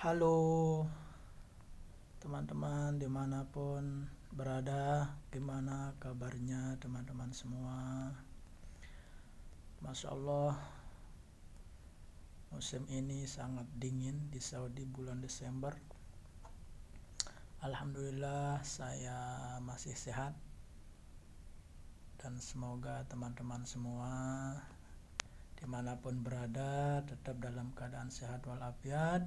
Halo teman-teman dimanapun berada, gimana kabarnya teman-teman semua? Masya Allah, musim ini sangat dingin di Saudi bulan Desember. Alhamdulillah saya masih sehat, dan semoga teman-teman semua dimanapun berada tetap dalam keadaan sehat walafiat,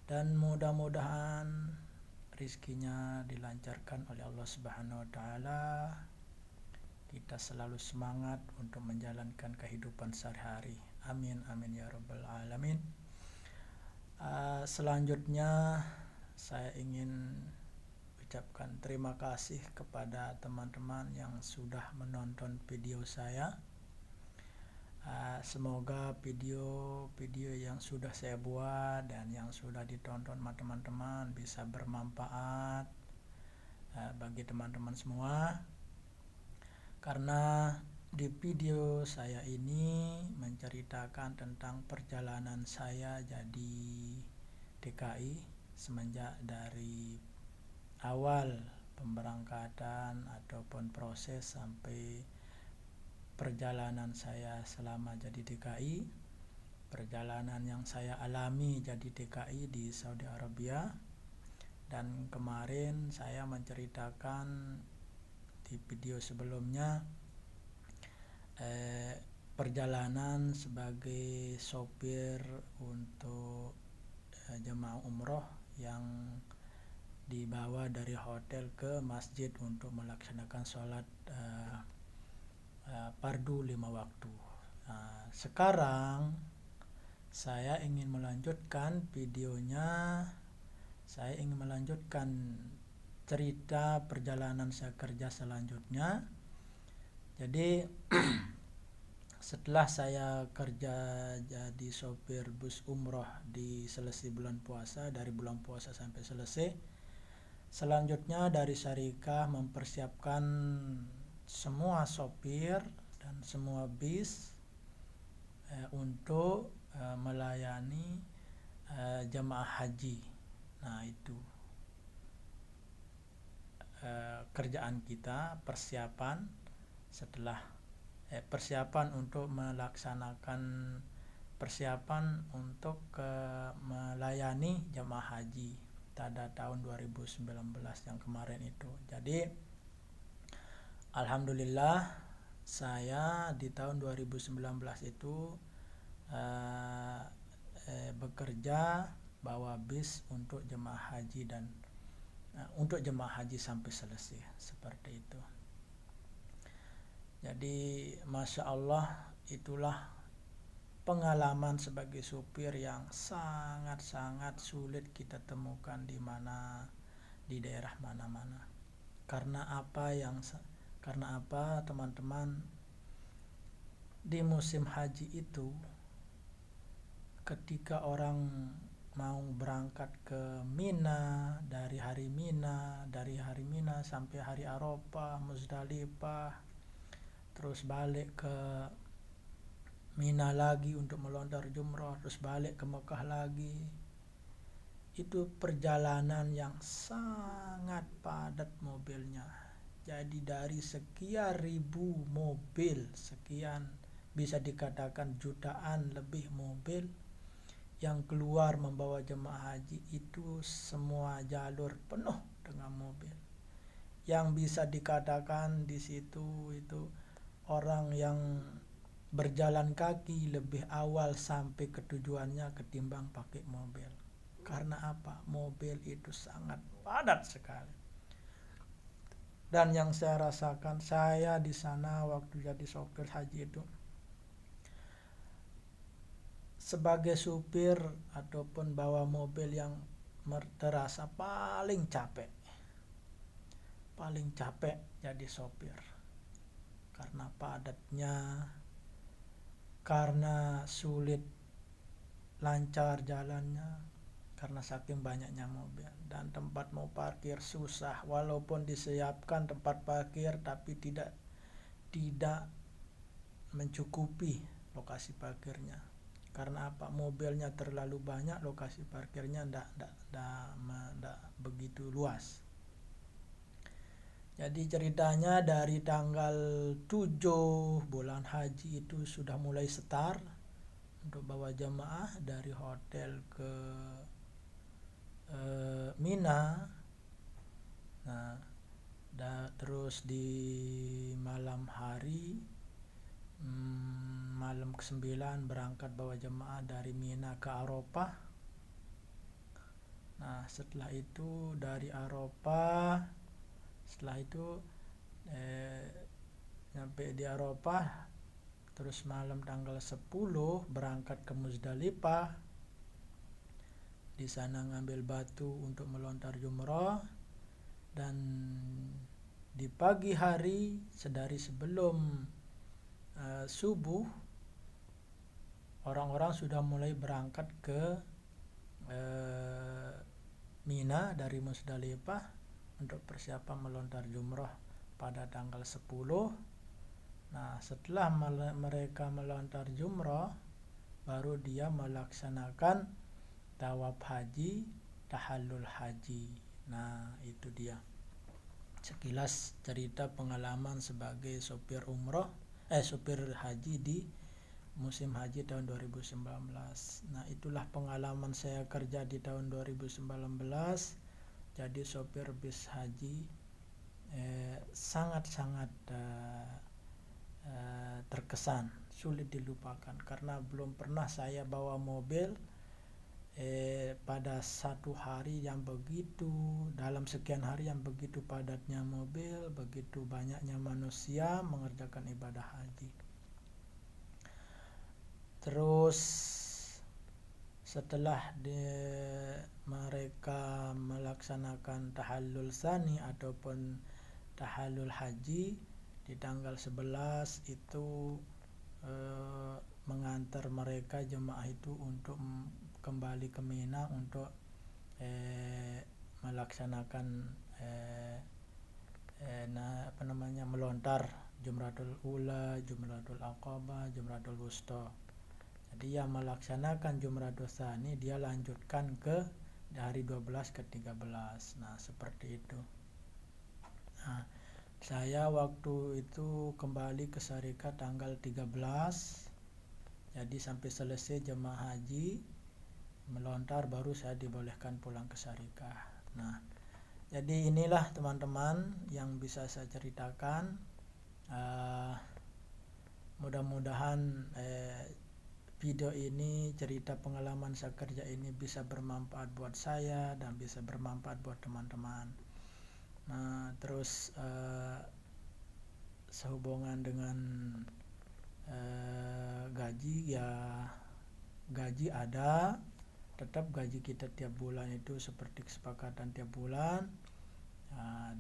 dan mudah-mudahan rizkinya dilancarkan oleh Allah Subhanahu wa Ta'ala. Kita selalu semangat untuk menjalankan kehidupan sehari-hari. Amin amin ya rabbal alamin. Selanjutnya saya ingin ucapkan terima kasih kepada teman-teman yang sudah menonton video saya. Semoga video-video yang sudah saya buat dan yang sudah ditonton teman-teman bisa bermanfaat bagi teman-teman semua. Karena di video saya ini menceritakan tentang perjalanan saya jadi TKI semenjak dari awal pemberangkatan ataupun proses sampai perjalanan saya selama jadi TKI, perjalanan yang saya alami jadi TKI di Saudi Arabia. Dan kemarin saya menceritakan di video sebelumnya perjalanan sebagai sopir untuk jemaah umroh yang dibawa dari hotel ke masjid untuk melaksanakan sholat fardu 5 waktu. Sekarang saya ingin melanjutkan videonya. Saya ingin melanjutkan cerita perjalanan saya kerja selanjutnya. Jadi setelah saya kerja jadi sopir bus umroh di selesai bulan puasa, dari bulan puasa sampai selesai, selanjutnya dari Syarikah mempersiapkan semua sopir dan semua bis untuk melayani jemaah haji. Nah itu kerjaan kita, persiapan setelah persiapan untuk melaksanakan persiapan untuk melayani jemaah haji pada tahun 2019 yang kemarin itu. Jadi alhamdulillah saya di tahun 2019 itu bekerja bawa bis untuk jemaah haji dan untuk jemaah haji sampai selesai, seperti itu. Jadi Masya Allah, itulah pengalaman sebagai supir yang sangat-sangat sulit kita temukan di daerah mana-mana. Karena apa teman-teman? Di musim haji itu, ketika orang mau berangkat ke Mina, dari hari Mina sampai hari Arafah, Muzdalifah, terus balik ke Mina lagi untuk melontar jumrah, terus balik ke Mekah lagi. Itu perjalanan yang sangat padat mobilnya. Jadi dari sekian ribu mobil, sekian bisa dikatakan jutaan lebih mobil yang keluar membawa jemaah haji, itu semua jalur penuh dengan mobil. Yang bisa dikatakan di situ itu orang yang berjalan kaki lebih awal sampai ke tujuannya ketimbang pakai mobil. Karena apa? Mobil itu sangat padat sekali. Dan yang saya rasakan, saya di sana waktu jadi sopir haji itu, sebagai supir ataupun bawa mobil yang terasa paling capek jadi sopir. Karena padatnya, karena sulit lancar jalannya, karena saking banyaknya mobil, dan tempat mau parkir susah. Walaupun disiapkan tempat parkir, tapi tidak mencukupi lokasi parkirnya. Karena apa? Mobilnya terlalu banyak, lokasi parkirnya ndak begitu luas. Jadi ceritanya dari tanggal 7 bulan haji itu sudah mulai start untuk bawa jemaah dari hotel ke Mina. Nah, terus di malam hari, malam ke-9 berangkat bawa jemaah dari Mina ke Arafah. Nah, setelah itu dari Arafah, setelah itu sampai di Arafah, terus malam tanggal 10 berangkat ke Muzdalifah. Di sana ngambil batu untuk melontar jumrah, dan di pagi hari sedari sebelum subuh orang-orang sudah mulai berangkat ke Mina dari Muzdalifah untuk persiapan melontar jumrah pada tanggal 10. Nah, setelah mereka melontar jumrah, baru dia melaksanakan tawaf haji, tahallul haji. Nah, itu dia sekilas cerita pengalaman sebagai sopir haji di musim haji tahun 2019. Nah, itulah pengalaman saya kerja di tahun 2019 jadi sopir bis haji. Sangat-sangat terkesan, sulit dilupakan, karena belum pernah saya bawa mobil pada satu hari yang begitu, dalam sekian hari yang begitu padatnya mobil, begitu banyaknya manusia mengerjakan ibadah haji. Terus setelah mereka melaksanakan tahallul tsani ataupun tahallul haji di tanggal 11 itu, mengantar mereka jemaah itu untuk kembali ke Mina untuk melaksanakan melontar Jumratul Ula, Jumratul Aqabah, Jumratul Wusta. Jadi yang melaksanakan Jumratul Tsani dia lanjutkan ke hari 12 ke 13. Nah, seperti itu. Nah, saya waktu itu kembali ke Syarikat tanggal 13. Jadi sampai selesai jemaah haji melontar baru saya dibolehkan pulang ke Syarikah. Nah, jadi inilah teman-teman yang bisa saya ceritakan. Mudah-mudahan video ini, cerita pengalaman saya kerja ini bisa bermanfaat buat saya dan bisa bermanfaat buat teman-teman. Nah, terus sehubungan dengan gaji, ya gaji ada, tetap gaji kita tiap bulan itu seperti kesepakatan tiap bulan.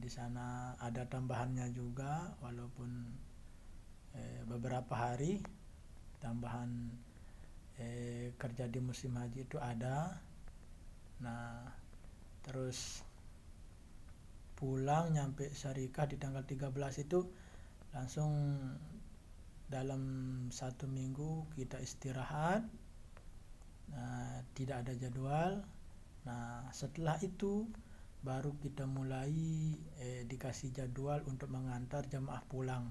Di sana ada tambahannya juga, walaupun beberapa hari tambahan kerja di musim haji itu ada. Nah, terus pulang nyampe Syarikah di tanggal 13 itu langsung dalam 1 minggu kita istirahat. Nah, tidak ada jadwal. Nah, setelah itu baru kita mulai dikasih jadwal untuk mengantar jemaah pulang.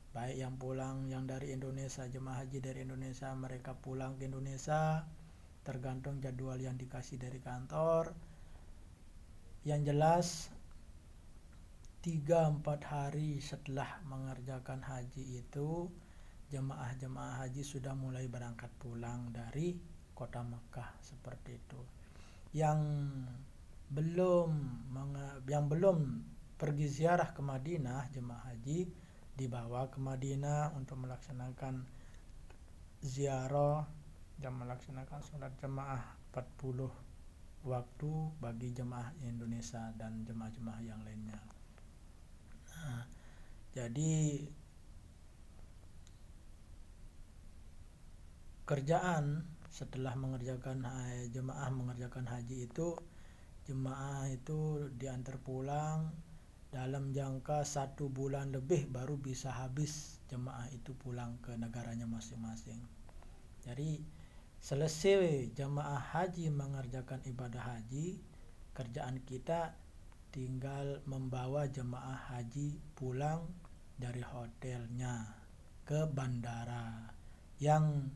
Baik yang pulang yang dari Indonesia, jemaah haji dari Indonesia, mereka pulang ke Indonesia tergantung jadwal yang dikasih dari kantor. Yang jelas 3-4 hari setelah mengerjakan haji itu, jemaah haji sudah mulai berangkat pulang dari kota Mekah, seperti itu. Yang belum pergi ziarah ke Madinah, jemaah haji dibawa ke Madinah untuk melaksanakan ziarah dan melaksanakan sholat jemaah 40 waktu bagi jemaah Indonesia dan jemaah-jemaah yang lainnya. Nah, jadi kerjaan setelah jemaah mengerjakan haji itu, jemaah itu diantar pulang dalam jangka 1 bulan lebih baru bisa habis jemaah itu pulang ke negaranya masing-masing. Jadi selesai jamaah haji mengerjakan ibadah haji, kerjaan kita tinggal membawa jemaah haji pulang dari hotelnya ke bandara. Yang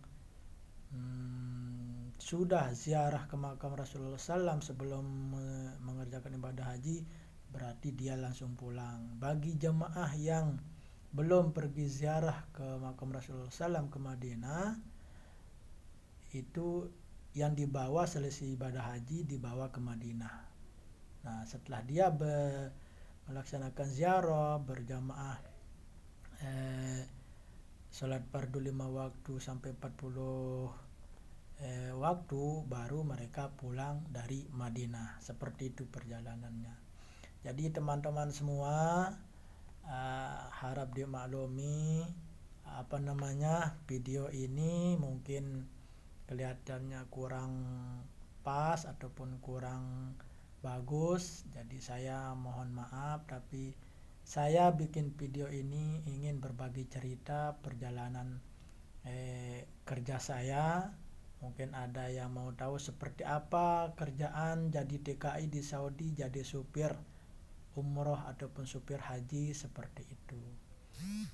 sudah ziarah ke makam Rasulullah SAW sebelum mengerjakan ibadah haji, berarti dia langsung pulang. Bagi jemaah yang belum pergi ziarah ke makam Rasulullah SAW ke Madinah, itu yang dibawa selesai ibadah haji dibawa ke Madinah. Nah, setelah dia melaksanakan ziarah berjamaah sholat fardu 5 waktu sampai 40 waktu, baru mereka pulang dari Madinah. Seperti itu perjalanannya. Jadi teman-teman semua, harap dimaklumi video ini mungkin kelihatannya kurang pas ataupun kurang bagus, jadi saya mohon maaf. Tapi saya bikin video ini ingin berbagi cerita perjalanan kerja saya. Mungkin ada yang mau tahu seperti apa kerjaan jadi TKI di Saudi, jadi supir umroh ataupun supir haji, seperti itu.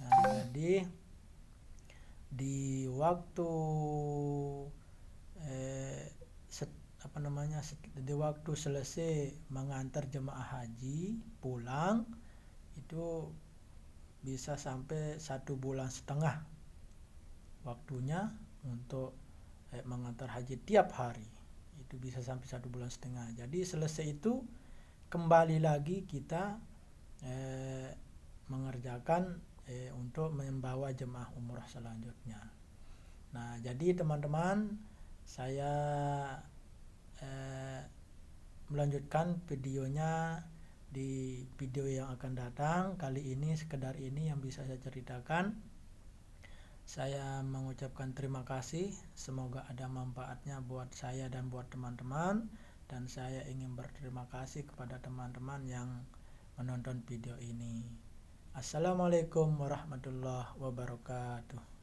Nah, jadi di waktu di waktu selesai mengantar jemaah haji pulang, itu bisa sampai 1,5 bulan waktunya untuk mengantar haji tiap hari. Itu bisa sampai 1,5 bulan. Jadi selesai itu kembali lagi kita mengerjakan untuk membawa jemaah umrah selanjutnya. Nah, jadi teman-teman, saya melanjutkan videonya di video yang akan datang. Kali ini sekedar ini yang bisa saya ceritakan. Saya mengucapkan terima kasih, semoga ada manfaatnya buat saya dan buat teman-teman. Dan saya ingin berterima kasih kepada teman-teman yang menonton video ini. Assalamualaikum warahmatullahi wabarakatuh.